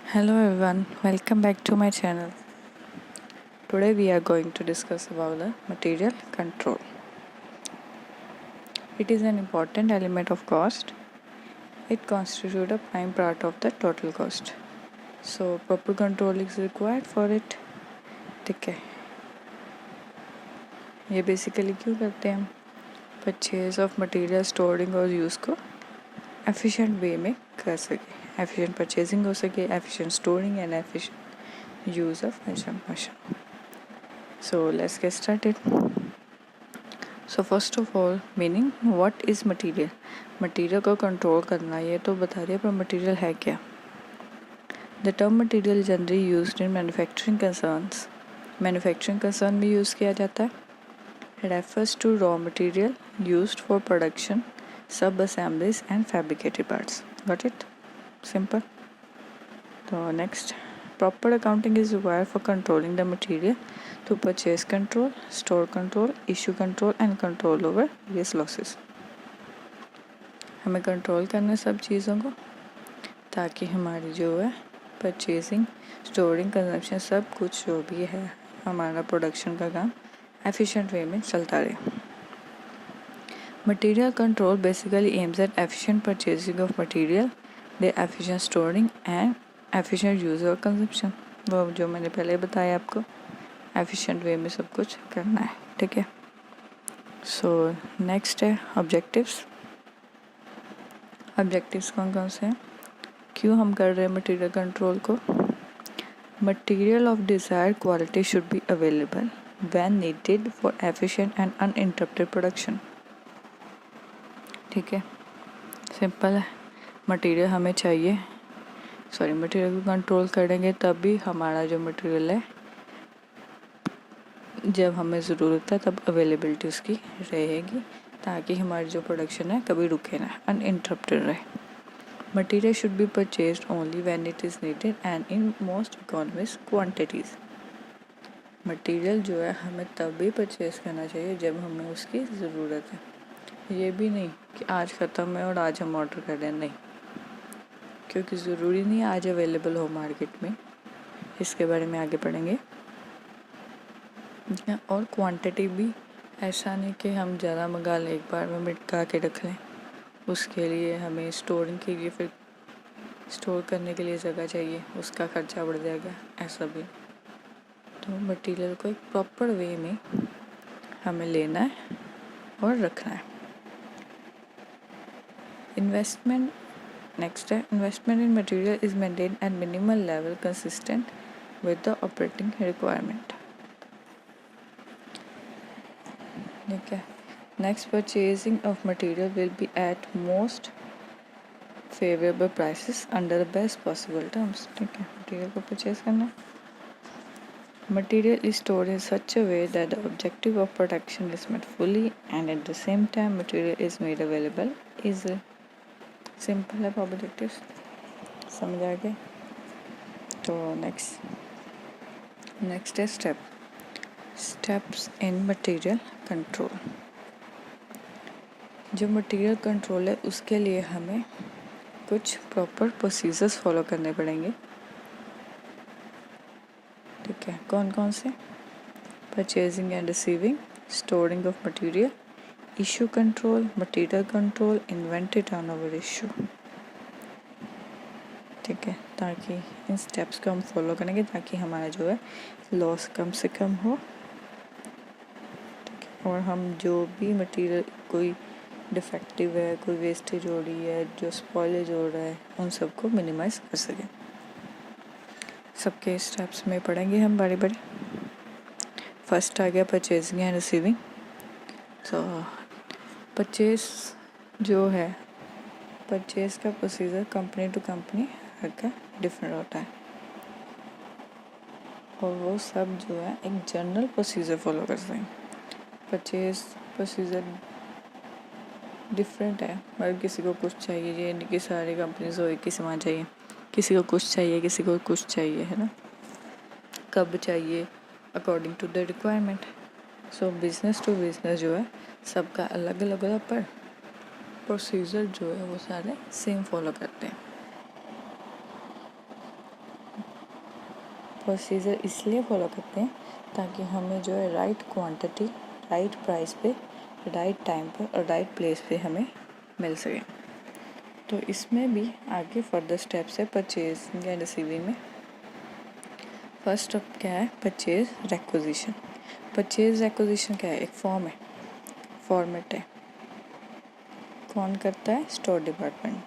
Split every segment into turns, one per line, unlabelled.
Hello everyone, welcome back to my channel. Today we are going to discuss about the material control. It is an important element of cost. It constitutes a prime part of the total cost. So proper control is required for it. ठीक है, ये basically क्यों करते हैं हम? Purchase of material storing और use को efficient way में कर सके, एफिशिएंट परचेजिंग हो सके, efficient storing and efficient use of information. So let's get started. So first of all, meaning what is material? Material को कंट्रोल करना, ये तो बता रही है, पर मटीरियल है क्या? The term material generally used in manufacturing concerns. Manufacturing concern में यूज़ किया जाता है. Refers to raw material used for production, सब assemblies and fabricated parts. Got it? Simple. तो next, proper accounting is required for controlling the material to purchase control, store control, issue control and control over various losses. हमें control करना है सब चीज़ों को, ताकि हमारी जो है परचेजिंग, स्टोरिंग, कंजम्पशन, सब कुछ जो भी है हमारा प्रोडक्शन का काम एफिशिएंट वे में चलता रहे. Material control basically aims at efficient purchasing of material, the efficient storing and efficient use और कंजप्शन. वो जो मैंने पहले बताया आपको, एफिशिएंट वे में सब कुछ करना है. ठीक है. सो नेक्स्ट है ऑब्जेक्टिव्स. ऑब्जेक्टिव्स कौन कौन से हैं, क्यों हम कर रहे हैं मटेरियल कंट्रोल को? Material of desired quality should be available when needed for efficient and uninterrupted production. ठीक है, सिंपल है. मटेरियल हमें चाहिए, मटेरियल को कंट्रोल करेंगे तभी हमारा जो मटेरियल है जब हमें ज़रूरत है तब अवेलेबिलिटी उसकी रहेगी, ताकि हमारी जो प्रोडक्शन है कभी रुके ना, अनइंटरप्टेड रहे. Material should be purchased only when it is needed and in most economic quantities. Material जो है हमें तभी परचेज करना चाहिए जब हमें उसकी ज़रूरत है. ये भी नहीं कि आज ख़त्म है और आज हम ऑर्डर कर रहे हैं, नहीं, क्योंकि ज़रूरी नहीं आज अवेलेबल हो मार्केट में. इसके बारे में आगे पढ़ेंगे. और क्वांटिटी भी, ऐसा नहीं कि हम ज़्यादा मंगा लें, एक बार में मिटा के रख लें. उसके लिए हमें स्टोरिंग के लिए, फिर स्टोर करने के लिए जगह चाहिए, उसका खर्चा बढ़ जाएगा. ऐसा भी. तो मटेरियल को एक प्रॉपर वे में हमें लेना है और रखना है. इन्वेस्टमेंट नेक्स्ट है. Investment in material is maintain at minimal level consistent with the operating requirement. ठीक है. Next, purchasing of material will be at most favourable prices under the best possible terms. ठीक है, मटेरियल को purchase करना. Material is stored in such a way that the objective of protection is met fully and at the same time material is made available easily. Simple है objectives, समझ आ गए. तो next है steps in material control. जो material control है उसके लिए हमें कुछ प्रॉपर प्रोसीजर्स फॉलो करने पड़ेंगे. ठीक है, कौन कौन से? Purchasing and receiving, storing of material, issue control, material control, inventory turnover issue. ठीक है, ताकि इन स्टेप्स को हम फॉलो करेंगे ताकि हमारा जो है लॉस कम से कम हो. और हम जो भी मटेरियल कोई डिफेक्टिव है, कोई वेस्टेज हो रही है, जो स्पॉइलेज हो रहा है, उन सबको मिनिमाइज कर सकें. सबके स्टेप्स में पढ़ेंगे हम बारी बारी. फर्स्ट आ गया परचेजिंग एंड रिसीविंग. तो परचेज जो है, परचेज का प्रोसीजर कंपनी टू कंपनी हर का डिफरेंट होता है, और वो सब जो है एक जनरल प्रोसीजर फॉलो करते हैं. परचेज प्रोसीजर डिफरेंट है, मगर किसी को कुछ चाहिए, ये नहीं कि सारी कंपनीज हो एक ही सामान चाहिए. किसी को कुछ चाहिए, किसी को कुछ चाहिए, है ना. कब चाहिए according to the requirement. So business to business जो है सबका अलग अलग होता है, पर प्रोसीजर जो है वो सारे सेम फॉलो करते हैं. प्रोसीजर इसलिए फॉलो करते हैं ताकि हमें जो है राइट क्वांटिटी, राइट प्राइस पे, राइट टाइम पर और राइट प्लेस पे हमें मिल सके। तो इसमें भी आगे फर्दर स्टेप्स है परचेजिंग एंड रिसीविंग में। फर्स्ट स्टेप क्या है? Purchase requisition. परचेज रिक्विजिशन क्या है? एक फॉर्म है, फॉर्मेट है। कौन करता है? Store department.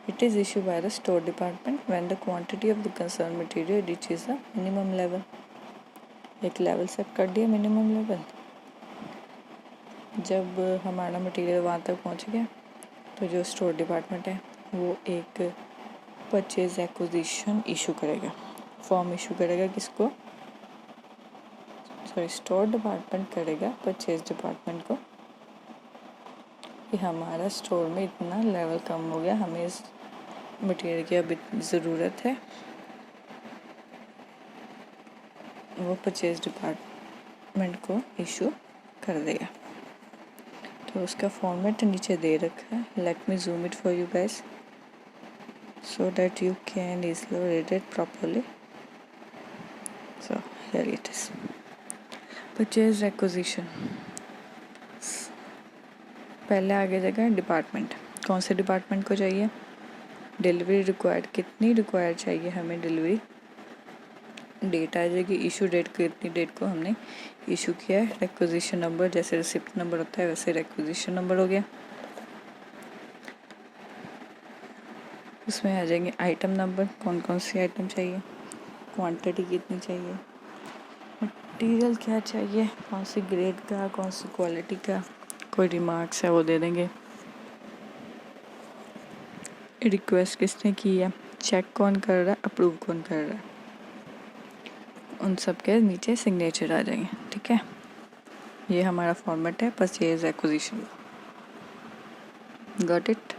It is issued by the store department when the quantity of the concerned material reaches the minimum level. एक लेवल सेट कर दिया, मिनिमम लेवल। जब हमारा मटेरियल वहाँ तक पहुँच गया तो जो स्टोर डिपार्टमेंट है वो एक परचेज एक्विजिशन इशू करेगा, फॉर्म इशू करेगा। किसको? स्टोर डिपार्टमेंट करेगा परचेज डिपार्टमेंट को कि हमारा स्टोर में इतना लेवल कम हो गया, हमें इस मटेरियल की अब ज़रूरत है। वो परचेज डिपार्टमेंट को इशू कर देगा। तो उसका फॉर्मेट नीचे दे रखा है। Let me zoom it for you guys so that you can easily read it properly. So here it is. Purchase requisition. पहले आगे जाएगा डिपार्टमेंट। कौन से डिपार्टमेंट को चाहिए? डिलीवरी रिक्वायर्ड, कितनी रिक्वायर्ड चाहिए हमें डिलीवरी। डेट आ जाएगी, इशू डेट, कितनी डेट को हमने इशू किया है। रिक्विजिशन नंबर, जैसे रिसिप्ट नंबर होता है वैसे रिक्विजिशन नंबर हो गया। उसमें आ जाएंगे आइटम नंबर, कौन कौन सी आइटम चाहिए, क्वांटिटी कितनी चाहिए, मटीरियल क्या चाहिए, कौन सी ग्रेड का, कौन सी क्वालिटी का, कोई रिमार्क्स है वो दे देंगे। रिक्वेस्ट किसने की है, चेक कौन कर रहा है, अप्रूव कौन कर रहा है, उन सब के नीचे सिग्नेचर आ जाएंगे। ठीक है, ये हमारा फॉर्मेट है purchase acquisition. Got it?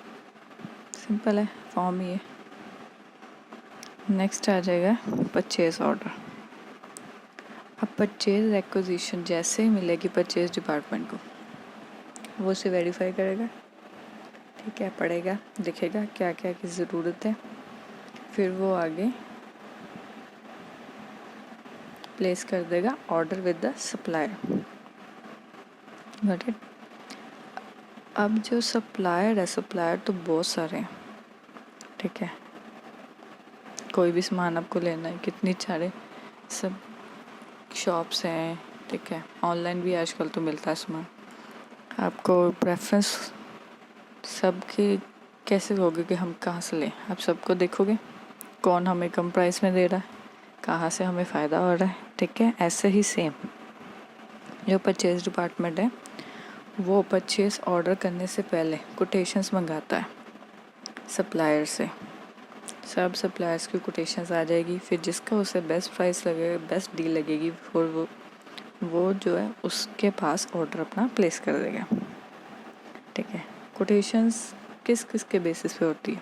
Simple है, फॉर्म ही है। नेक्स्ट आ जाएगा परचेज ऑर्डर। अब परचेज एक्विजिशन जैसे ही मिलेगी परचेज डिपार्टमेंट को, वो उसे वेरीफाई करेगा। ठीक है, पढ़ेगा, देखेगा क्या क्या की ज़रूरत है, फिर वो आगे प्लेस कर देगा order with the supplier. Got it? अब जो सप्लायर है, सप्लायर तो बहुत सारे हैं। ठीक है, कोई भी सामान आपको लेना है, कितनी सारे सब शॉप्स हैं। ठीक है, ऑनलाइन भी आजकल तो मिलता है सामान। आपको प्रेफरेंस सबकी कैसे होगी कि हम कहाँ से लें? आप सबको देखोगे कौन हमें कम प्राइस में दे रहा है, कहाँ से हमें फ़ायदा हो रहा है। ठीक है, ऐसे ही सेम जो परचेज डिपार्टमेंट है वो परचेज ऑर्डर करने से पहले कोटेशंस मंगाता है सप्लायर से। सब सप्लायर्स की कोटेशंस आ जाएगी, फिर जिसका उसे बेस्ट प्राइस लगेगा, बेस्ट डील लगेगी, फिर वो जो है उसके पास ऑर्डर अपना प्लेस कर देगा। ठीक है, कोटेशंस किस किस के बेसिस पे होती है?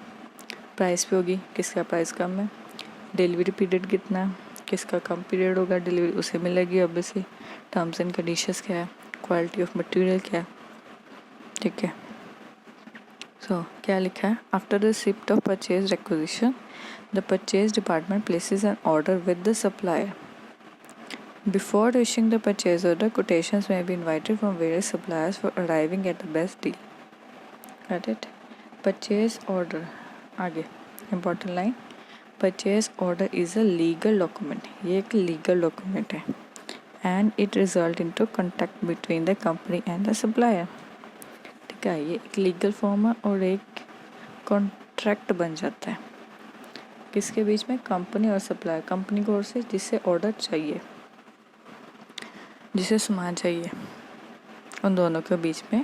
प्राइस पे होगी, किसका प्राइस कम है, डिलीवरी पीरियड कितना है, किसका कम पीरियड होगा डिलीवरी उसे मिलेगी। ऑब्वियसली टर्म्स एंड कंडीशंस क्या है, क्वालिटी ऑफ मटेरियल क्या है। ठीक है, क्या लिखा है? After the receipt of purchase requisition the purchase department places an order with the supplier. Before issuing the purchase order, quotations may be invited from various suppliers for arriving at the best deal. Got it? Purchase order. आगे important line. Purchase order is a legal document. ये एक legal document है. And it result into contact between the company and the supplier. ठीक है, ये एक legal form है और एक contract बन जाता है। किसके बीच में? कंपनी और सप्लायर। कंपनी को ओर से जिससे ऑर्डर चाहिए, जिसे सामान चाहिए, उन दोनों के बीच में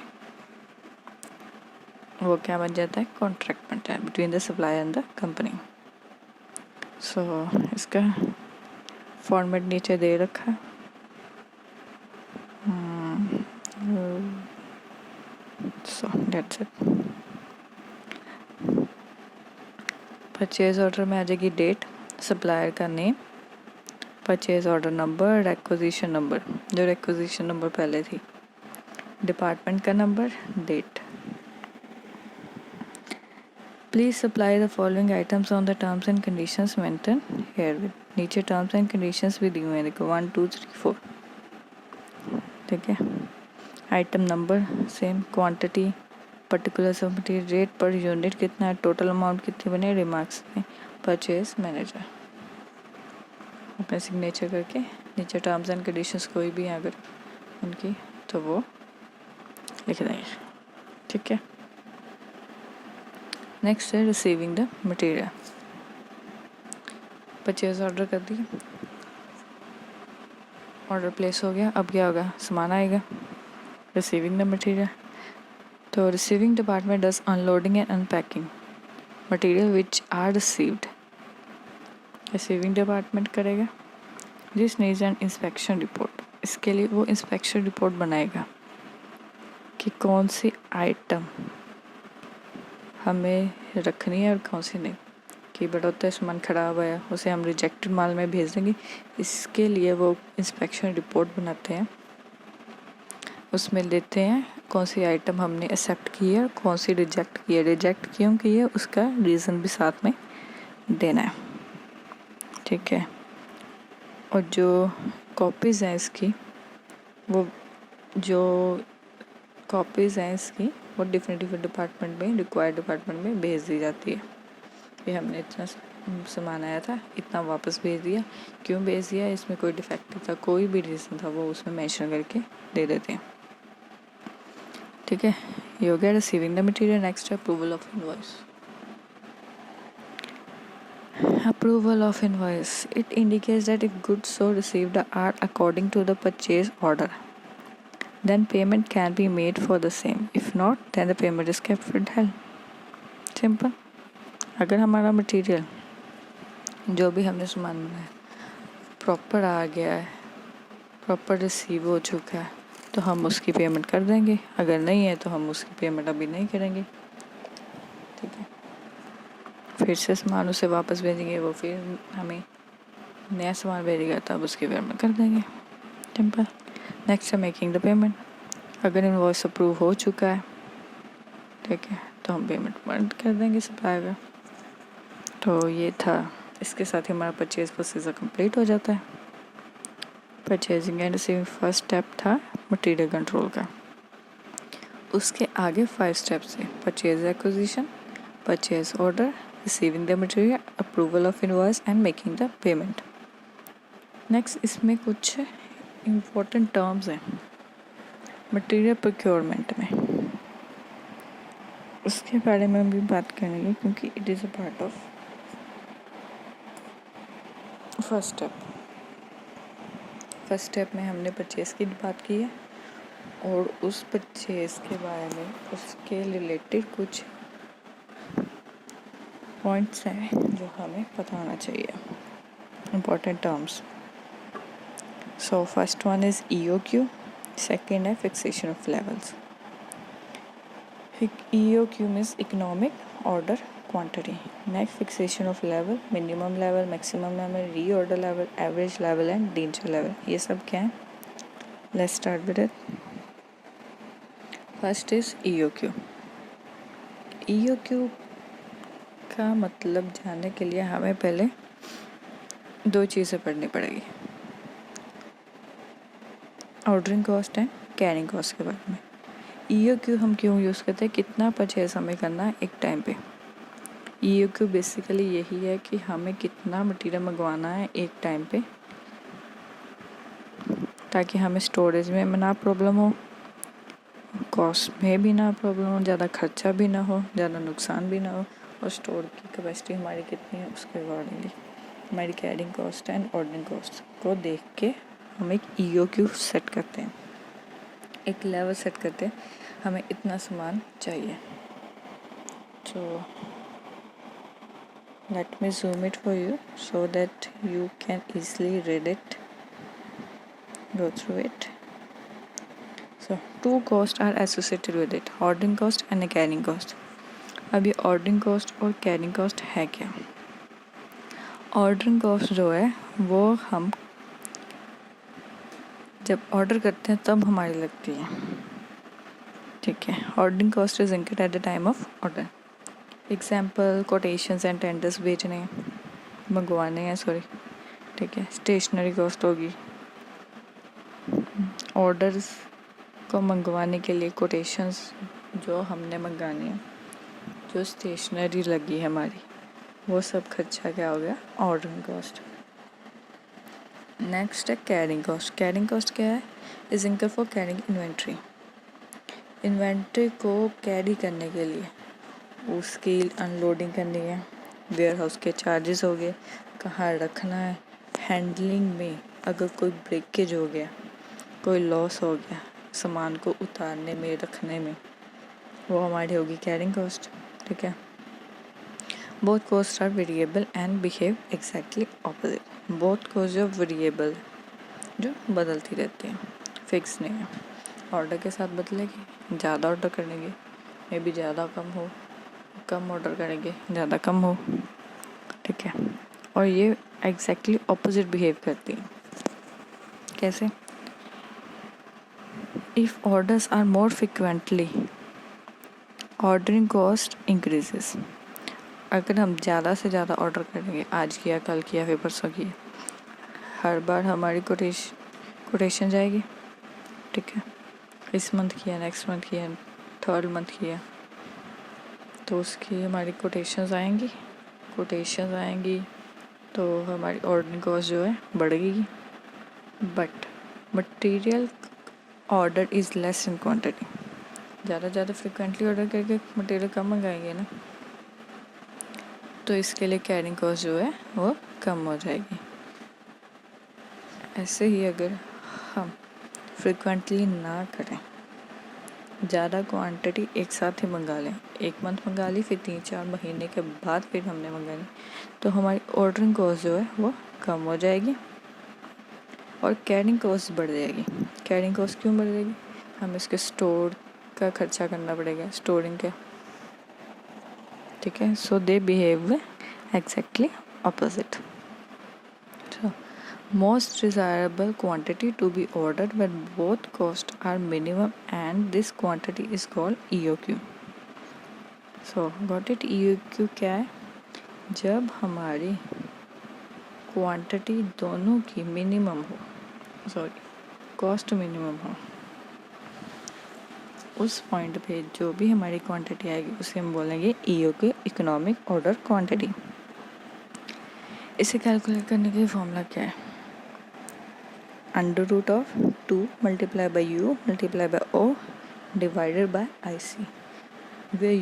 वो क्या बन जाता है? कॉन्ट्रैक्ट बनता है between the supplier and the company. इसका फॉर्मेट नीचे दे रखा है। That's it. परचेज ऑर्डर में आ जाएगी डेट, सप्लायर का name, purchase order number, requisition number, जो रिक्विजिशन नंबर पहले थी, डिपार्टमेंट का number, date. Please supply the following items on the terms and conditions mention herewith. नीचे टर्म्स एंड कंडीशंस भी दी हुए हैं, देखो 1 2 3 4, ठीक है। Item number same, quantity, particulars of material, rate per unit कितना है, टोटल अमाउंट कितनी बने, रिमार्क्स में, परचेज मैनेजर, अपने सिग्नेचर करके नीचे टर्म्स एंड कंडीशंस कोई भी हैं अगर उनकी तो वो लिख देंगे, ठीक है। नेक्स्ट है receiving the material. Purchase order कर दिया, ऑर्डर प्लेस हो गया, अब क्या होगा, सामान आएगा। रिसीविंग द मटेरियल, तो receiving department does unloading and unpacking material which are received. Receiving department करेगा। This needs an inspection report, इसके लिए वो इंस्पेक्शन रिपोर्ट बनाएगा कि कौन सी आइटम हमें रखनी है और कौन सी नहीं, कि बड़ा होता है सामान खराब है उसे हम रिजेक्टेड माल में भेज देंगे। इसके लिए वो इंस्पेक्शन रिपोर्ट बनाते हैं, उसमें देते हैं कौन सी आइटम हमने एक्सेप्ट की है और कौन सी रिजेक्ट की है, रिजेक्ट क्यों की है उसका रीज़न भी साथ में देना है, ठीक है। और जो कॉपीज़ हैं इसकी, वो जो कॉपीज़ हैं इसकी वो डिफरेंट डिपार्टमेंट में, रिक्वायर्ड डिपार्टमेंट में भेज दी जाती है कि हमने इतना सामान आया था, इतना वापस भेज दिया, क्यों भेज दिया, इसमें कोई डिफेक्ट था, कोई भी रीज़न था वो उसमें मेंशन करके दे देते हैं, ठीक है। ये हो गया रिसीविंग द मटेरियल। नेक्स्ट है approval of invoice. Approval of invoice. It indicates that if goods so received are according to the purchase order, then payment can be made for the same. If not, then the payment is kept withheld. Simple. अगर हमारा material जो भी हमने सामान बनाया proper आ गया है, proper receive हो चुका है, तो हम उसकी पेमेंट कर देंगे। अगर नहीं है तो हम उसकी पेमेंट अभी नहीं करेंगे, ठीक है। फिर से सामान उसे वापस भेजेंगे, वो फिर हमें नया सामान भेजेगा तब उसकी पेमेंट कर देंगे, सिंपल। नेक्स्ट है मेकिंग द पेमेंट। अगर इनवॉइस अप्रूव हो चुका है, ठीक है, तो हम पेमेंट बंद कर देंगे सप्लाई का। तो ये था, इसके साथ ही हमारा परचेज प्रोसीजर कंप्लीट हो जाता है। Purchasing and receiving first step था मटेरियल कंट्रोल का। उसके आगे 5 स्टेप्स थे, purchase acquisition, purchase order, receiving the material, approval of invoice and making the payment. Next इसमें कुछ इम्पोर्टेंट टर्म्स हैं मटेरियल प्रोक्योरमेंट में, उसके बारे में हम भी बात करेंगे क्योंकि it is a part of first step. First step में हमने परचेज की बात की है और उस परचेज के बारे में उसके रिलेटेड कुछ पॉइंट्स हैं जो हमें पता होना चाहिए, important terms. So first one is EOQ, second है fixation of levels. EOQ means economic order quantity. Next fixation of level, minimum level, maximum level, reorder level, average level and danger level. ये सब क्या है, let's start with it. First is EOQ। EOQ का मतलब जानने के लिए हमें पहले 2 चीज़ें पढ़नी पड़ेगी, ordering cost and carrying cost के बारे में। EOQ हम क्यों यूज़ करते हैं, कितना परचेज हमें करना है एक टाइम पे। EOQ बेसिकली यही है कि हमें कितना मटेरियल मंगवाना है एक टाइम पे, ताकि हमें स्टोरेज में ना प्रॉब्लम हो, कॉस्ट में भी ना प्रॉब्लम हो, ज़्यादा खर्चा भी ना हो, ज़्यादा नुकसान भी ना हो, और स्टोर की कैपेसिटी हमारी कितनी है उसके अकॉर्डिंगली हमारी carrying cost and ordering cost को देख के हम एक EOQ सेट करते हैं, एक लेवल सेट करते हैं, हमें इतना सामान चाहिए। तो let me zoom it for you so that you can easily read it, go through it. So 2 costs are associated with it, ordering cost and a carrying cost. अब ये ordering cost और carrying cost है क्या। ordering cost जो है वो हम जब ऑर्डर करते हैं तब हमारी लगती है, ठीक है। ordering cost is incurred at the time of order. Example quotations and tenders भेजने हैं, मंगवाने हैं, सॉरी, ठीक है। स्टेशनरी कॉस्ट होगी, ऑर्डर्स को मंगवाने के लिए कोटेशंस जो हमने मंगानी है, जो स्टेशनरी लगी है हमारी, वो सब खर्चा क्या हो गया, ऑर्डरिंग कॉस्ट। नेक्स्ट है कैरिंग कॉस्ट। कैरिंग कॉस्ट क्या है, इज इंकर फॉर कैरिंग इन्वेंट्री। इन्वेंट्री को कैरी करने के लिए उसकी अनलोडिंग करनी है, वेयर हाउस के चार्जेस हो गए, कहाँ रखना है, हैंडलिंग में अगर कोई ब्रेकेज हो गया, कोई लॉस हो गया सामान को उतारने में, रखने में, वो हमारी होगी कैरिंग कॉस्ट, ठीक है। Both cost are variable and behave exactly opposite. Both cost जो वेरिएबल, जो बदलती रहती हैं, फिक्स नहीं है। ऑर्डर के साथ बदलेगी, ज़्यादा ऑर्डर करेंगे मे बी ज़्यादा कम हो, कम ऑर्डर करेंगे ज़्यादा कम हो, ठीक है। और ये एग्जैक्टली ऑपोजिट बिहेव करती हैं। कैसे, if orders are more frequently ordering cost increases. अगर हम ज़्यादा से ज़्यादा ऑर्डर करेंगे, आज किया, कल किया, फिर परसों किया, हर बार हमारी कोटेशन जाएगी, ठीक है। इस मंथ किया, नेक्स्ट मंथ किया, थर्ड मंथ किया, तो उसकी हमारी कोटेशंस आएंगी तो हमारी ऑर्डरिंग कॉस्ट जो है बढ़ेगी। But material order is less in quantity. ज़्यादा फ्रिक्वेंटली ऑर्डर करके मटेरियल कम मंगाएंगे ना, तो इसके लिए कैरिंग कॉस्ट जो है वो कम हो जाएगी। ऐसे ही अगर हम फ्रिक्वेंटली ना करें, ज़्यादा क्वांटिटी एक साथ ही मंगा लें, एक मंथ मंगा ली, फिर 3-4 महीने के बाद फिर हमने मंगानी, तो हमारी ऑर्डरिंग कॉस्ट जो है वो कम हो जाएगी और कैरिंग कॉस्ट बढ़ जाएगी। कैरिंग कॉस्ट क्यों बढ़ जाएगी, हमें इसके स्टोर का खर्चा करना पड़ेगा, स्टोरिंग का, ठीक है। So they behave exactly opposite. Most desirable quantity to be ordered when both costs are minimum, and this quantity is called EOQ. So got it? EOQ क्या है, जब हमारी क्वांटिटी दोनों की मिनिमम हो, सॉरी कॉस्ट मिनिमम हो, उस point पे जो भी हमारी क्वांटिटी आएगी उसे हम बोलेंगे EOQ, इकोनॉमिक ऑर्डर क्वांटिटी। इसे कैलकुलेट करने के फॉर्मूला क्या है, under root of 2 multiply by U multiply by O divided by IC, वे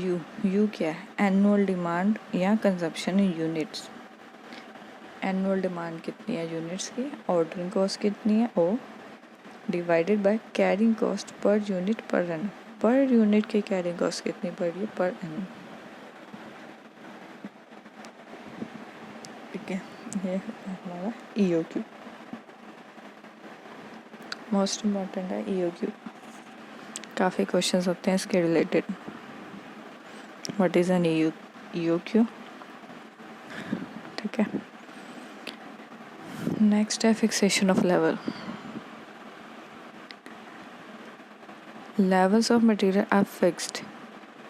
U क्या है, एनुअल डिमांड या consumption in units. Annual demand कितनी है यूनिट्स की, ऑर्डरिंग कॉस्ट कितनी है O, divided by carrying cost per unit per एन। पर यूनिट की कैरिंग कॉस्ट कितनी पड़ रही है, पर एन, ठीक है। ये हमारा EOQ, मोस्ट इम्पॉर्टेंट है EOQ। काफ़ी क्वेश्चंस होते हैं इसके related. What is an EOQ, ठीक है। नेक्स्ट है fixation of level. Levels of material are fixed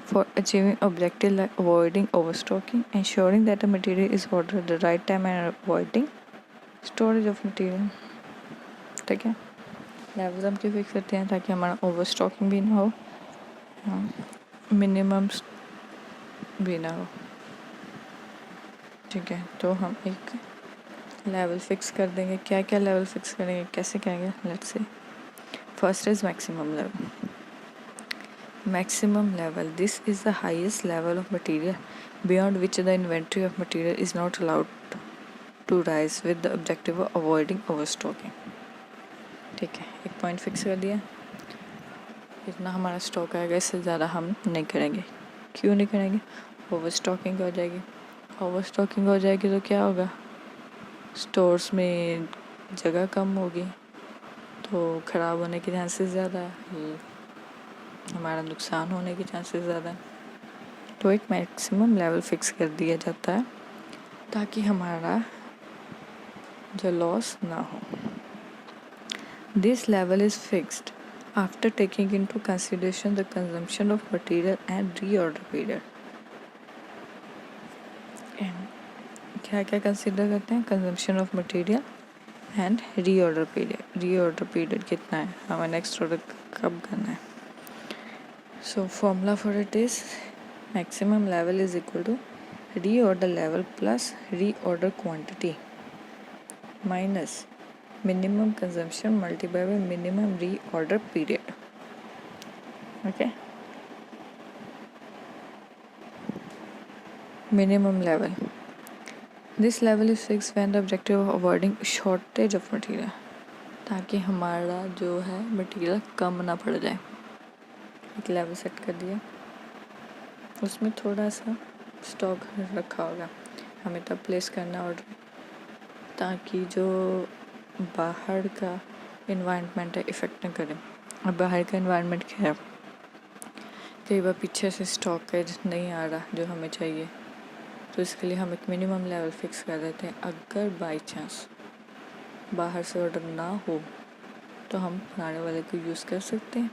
for achieving objective like avoiding overstocking, ensuring that the material is ordered at the right time, and avoiding storage of material, ठीक है। Levels हम क्यों fix करते हैं, ताकि हमारा ओवरस्टॉकिंग भी ना हो, मिनिमम भी ना हो, ठीक है। तो हम एक लेवल फिक्स कर देंगे। क्या क्या लेवल फिक्स करेंगे, कैसे करेंगे, let's say first is maximum level. Maximum level, this is the highest level of material beyond which the inventory of material is not allowed to rise with the objective of avoiding overstocking, ठीक है। एक point fix कर दिया, इतना हमारा stock आएगा, इससे ज़्यादा हम नहीं करेंगे। क्यों नहीं करेंगे, ओवरस्टॉकिंग हो जाएगी। ओवरस्टॉकिंग हो जाएगी तो क्या होगा, स्टोर्स में जगह कम होगी, तो ख़राब होने के चांसेस ज़्यादा है, हमारा नुकसान होने के चांसेस ज़्यादा हैं। तो एक मैक्सिमम लेवल फिक्स कर दिया जाता है ताकि हमारा जो लॉस ना हो। This level is fixed after taking into consideration the consumption of material and reorder period. क्या क्या कंसिडर करते हैं, consumption of material and reorder period. Reorder period कितना है, हमें नेक्स्ट ऑर्डर कब करना है। So formula for it is maximum level is equal to reorder level plus reorder quantity minus minimum consumption multiplied by minimum reorder period. Okay. Minimum level. This level is fixed when the objective of avoiding shortage of material, ताकि हमारा जो है material कम ना पड़ जाए। एक level set कर दिया, उसमें थोड़ा सा स्टॉक रखा होगा, हमें तब प्लेस करना ऑर्डर, ताकि जो बाहर का इन्वायरमेंट है इफ़ेक्ट ना करे। अब बाहर का इन्वायरमेंट क्या है, कई बार पीछे से स्टॉक नहीं आ रहा जो हमें चाहिए, तो इसके लिए हम एक मिनिमम लेवल फिक्स कर देते हैं। अगर बाई चांस बाहर से ऑर्डर ना हो तो हम पुराने वाले को यूज़ कर सकते हैं।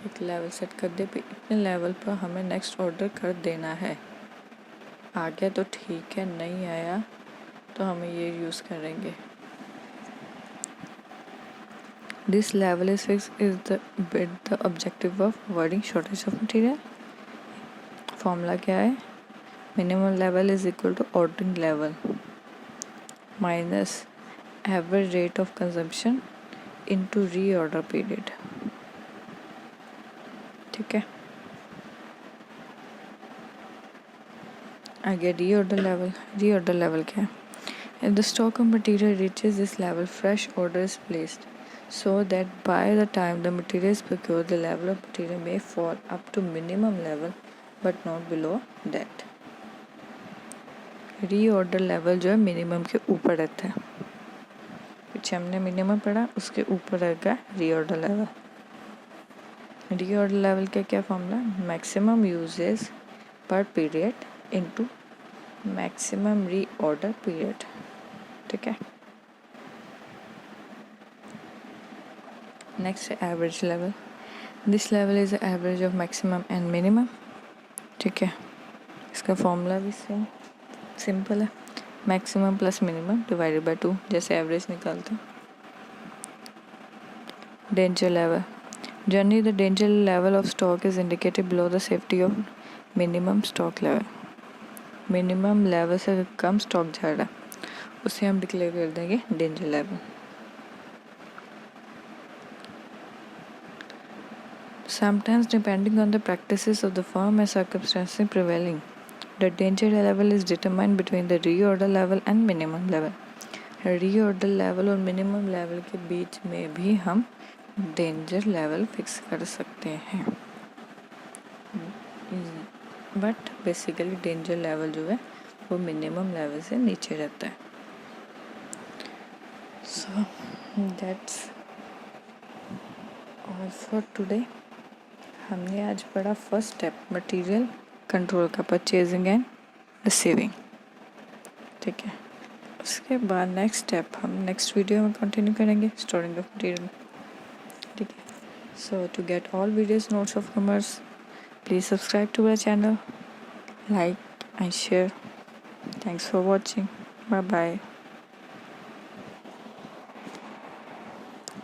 एक लेवल सेट कर दे, इतने लेवल पर हमें नेक्स्ट ऑर्डर कर देना है। आ गया तो ठीक है, नहीं आया तो हमें ये यूज़ करेंगे। This level is fixed is with the objective of avoiding shortage of material. Formula क्या है, minimum level is equal to ordering level minus average rate of consumption into reorder period. ठीक है, आगे रीऑर्डर लेवल। रीऑर्डर लेवल क्या है, if the stock of material reaches this level, fresh order is placed so that by the time the material is procured, the level of material may fall up to minimum level but not below that. Reorder level जो है minimum के ऊपर रहता है, पीछे हमने minimum पढ़ा उसके ऊपर रहेगा रीऑर्डर लेवल। रीऑर्डर लेवल का क्या फॉर्मूला, मैक्सिमम यूजेस पर period into maximum reorder period. ठीक है, नेक्स्ट है average level. This level is average of maximum and minimum. ठीक है, इसका फॉर्मूला भी सेम सिंपल है, maximum plus minimum divided by 2, जैसे एवरेज निकालते हैं। Danger level, generally the danger level of stock is indicated below the safety of minimum stock level. Minimum level से कम stock जा रहा है उसे हम डिक्लेयर कर देंगे danger level. Sometimes, depending on the practices of the firm and circumstances prevailing, the danger level is determined between the reorder level and minimum level. Reorder level और minimum level के बीच में भी हम danger level fix कर सकते हैं, but basically danger level जो है वो minimum level से नीचे रहता है। So that's all for today. हमने आज पढ़ा फर्स्ट स्टेप मटेरियल कंट्रोल का, परचेजिंग एंड रिसीविंग। ठीक है, उसके बाद नेक्स्ट स्टेप हम नेक्स्ट वीडियो में कंटिन्यू करेंगे, स्टोरिंग ऑफ मटेरियल। ठीक है, so to get all videos notes of commerce please subscribe to our channel, like and share. Thanks for watching, bye bye.